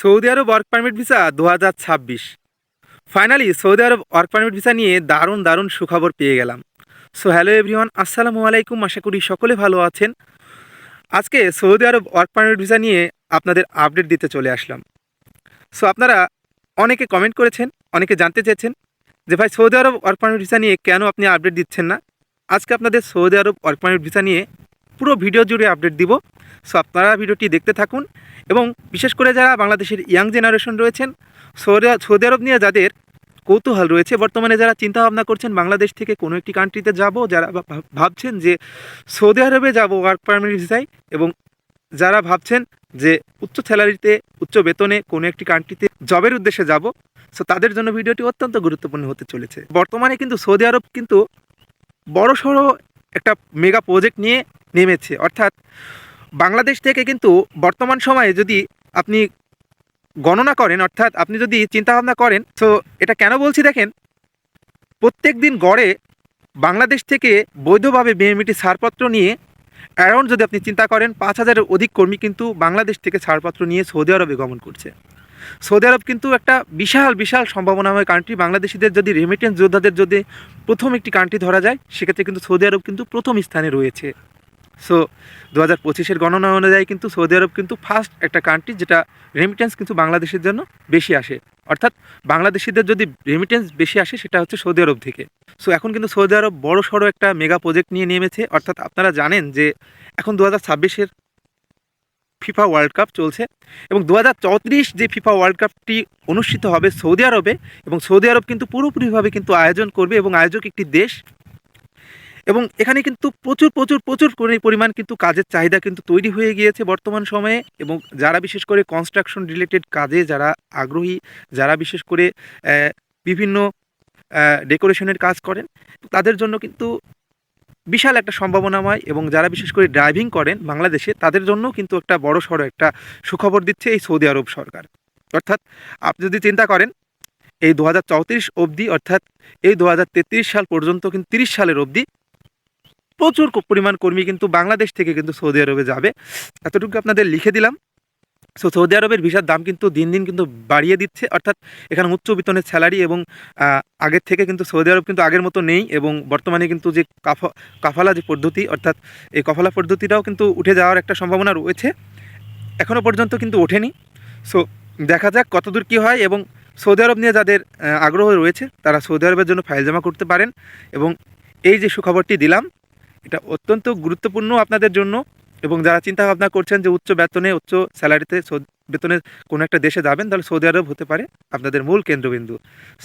Saudi Arab work permit visa 2026। Finally Saudi Arab work permit visa নিয়ে দারুণ দারুণ সুখবর পেয়ে গেলাম। সো হ্যালো এভরিওয়ান, আসসালামু আলাইকুম। আশা করি সকলে ভালো আছেন। আজকে Saudi Arab work permit visa নিয়ে আপনাদের আপডেট দিতে চলে আসলাম। সো আপনারা অনেকে কমেন্ট করেছেন, অনেকে জানতে চেয়েছেন যে ভাই Saudi Arab work permit visa নিয়ে কেন আপনি আপডেট দিচ্ছেন না। আজকে আপনাদের Saudi Arab work permit visa নিয়ে পুরো ভিডিও জুড়ে আপডেট দিব। সো আপনারা ভিডিওটি দেখতে থাকুন এবং বিশেষ করে যারা বাংলাদেশের ইয়াং জেনারেশন রয়েছেন, সৌদি আরব নিয়ে যাদের কৌতূহল রয়েছে, বর্তমানে যারা চিন্তা ভাবনা করছেন বাংলাদেশ থেকে কোনো একটি কান্ট্রিতে যাব, যারা ভাবছেন যে সৌদি আরবে যাব ওয়ার্ক পারমিট ভিসায়, এবং যারা ভাবছেন যে উচ্চ স্যালারিতে উচ্চ বেতনে কোনো একটি কান্ট্রিতে জবের উদ্দেশ্যে যাব, সো তাদের জন্য ভিডিওটি অত্যন্ত গুরুত্বপূর্ণ হতে চলেছে। বর্তমানে কিন্তু সৌদি আরব কিন্তু বড়সড় একটা মেগা প্রজেক্ট নিয়ে নেমেছে। অর্থাৎ বাংলাদেশ থেকে কিন্তু বর্তমান সময়ে যদি আপনি গণনা করেন, অর্থাৎ আপনি যদি চিন্তাভাবনা করেন, তো এটা কেন বলছি দেখেন, প্রত্যেক দিন গড়ে বাংলাদেশ থেকে বৈধভাবে বিএমইটি ছাড়পত্র নিয়ে অ্যারাউন্ড যদি আপনি চিন্তা করেন 5,000-এর অধিক কর্মী কিন্তু বাংলাদেশ থেকে ছাড়পত্র নিয়ে সৌদি আরবে গমন করছে। সৌদি আরব কিন্তু একটা বিশাল বিশাল সম্ভাবনাময় কান্ট্রি। বাংলাদেশিদের যদি রেমিটেন্স যোদ্ধাদের যদি প্রথম একটি কান্ট্রি ধরা যায়, সেক্ষেত্রে কিন্তু সৌদি আরব কিন্তু প্রথম স্থানে রয়েছে। সো 2025-এর গণনা অনুযায়ী কিন্তু সৌদি আরব কিন্তু ফার্স্ট একটা কান্ট্রি যেটা রেমিটেন্স কিন্তু বাংলাদেশের জন্য বেশি আসে। অর্থাৎ বাংলাদেশিদের যদি রেমিটেন্স বেশি আসে সেটা হচ্ছে সৌদি আরব থেকে। সো এখন কিন্তু সৌদি আরব বড় সড়ো একটা মেগা প্রজেক্ট নিয়ে নেমেছে। অর্থাৎ আপনারা জানেন যে এখন 2026-এর ফিফা ওয়ার্ল্ড কাপ চলছে এবং 2034 যে ফিফা ওয়ার্ল্ড কাপটি অনুষ্ঠিত হবে সৌদি আরবে, এবং সৌদি আরব কিন্তু পুরোপুরিভাবে কিন্তু আয়োজন করবে এবং আয়োজক একটি দেশ। এবং এখানে কিন্তু প্রচুর প্রচুর প্রচুর পরিমাণ কিন্তু কাজের চাহিদা কিন্তু তৈরি হয়ে গিয়েছে বর্তমান সময়ে। এবং যারা বিশেষ করে কনস্ট্রাকশন রিলেটেড কাজে যারা আগ্রহী, যারা বিশেষ করে বিভিন্ন ডেকোরেশনের কাজ করেন, তাদের জন্য কিন্তু বিশাল একটা সম্ভাবনাময়, এবং যারা বিশেষ করে ড্রাইভিং করেন বাংলাদেশে, তাদের জন্য কিন্তু একটা বড় সড়ো একটা সুখবর দিচ্ছে এই সৌদি আরব সরকার। অর্থাৎ আপনি যদি চিন্তা করেন এই 2034 অবধি, অর্থাৎ এই 2033 সাল পর্যন্ত কিন্তু 30 সালের অবধি প্রচুর পরিমাণ কর্মী কিন্তু বাংলাদেশ থেকে কিন্তু সৌদি আরবে যাবে। এতটুকু আপনাদের লিখে দিলাম। সো সৌদি আরবের ভিসার দাম কিন্তু দিন দিন কিন্তু বাড়িয়ে দিচ্ছে। অর্থাৎ এখানে উচ্চ বেতনের স্যালারি, এবং আগের থেকে কিন্তু সৌদি আরব কিন্তু আগের মতো নেই, এবং বর্তমানে কিন্তু যে কাফালা যে পদ্ধতি, অর্থাৎ এই কাফালা পদ্ধতিটাও কিন্তু উঠে যাওয়ার একটা সম্ভাবনা রয়েছে। এখনও পর্যন্ত কিন্তু ওঠেনি। সো দেখা যাক কতদূর কী হয়। এবং সৌদি আরব নিয়ে যাদের আগ্রহ রয়েছে তারা সৌদি আরবের জন্য ফাইল জমা করতে পারেন। এবং এই যে সুখবরটি দিলাম, এটা অত্যন্ত গুরুত্বপূর্ণ আপনাদের জন্য। এবং যারা চিন্তা ভাবনা করছেন যে উচ্চ বেতনে উচ্চ স্যালারিতে বেতনের কোনো একটা দেশে যাবেন, তাহলে সৌদি আরব হতে পারে আপনাদের মূল কেন্দ্রবিন্দু।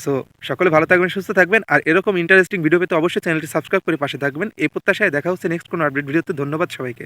সো সকলে ভালো থাকবেন, সুস্থ থাকবেন, আর এরকম ইন্টারেস্টিং ভিডিও পেতে অবশ্যই চ্যানেলটি সাবস্ক্রাইব করে পাশে থাকবেন। এই প্রত্যাশায় দেখা হচ্ছে নেক্সট কোনো আপডেট ভিডিওতে। ধন্যবাদ সবাইকে।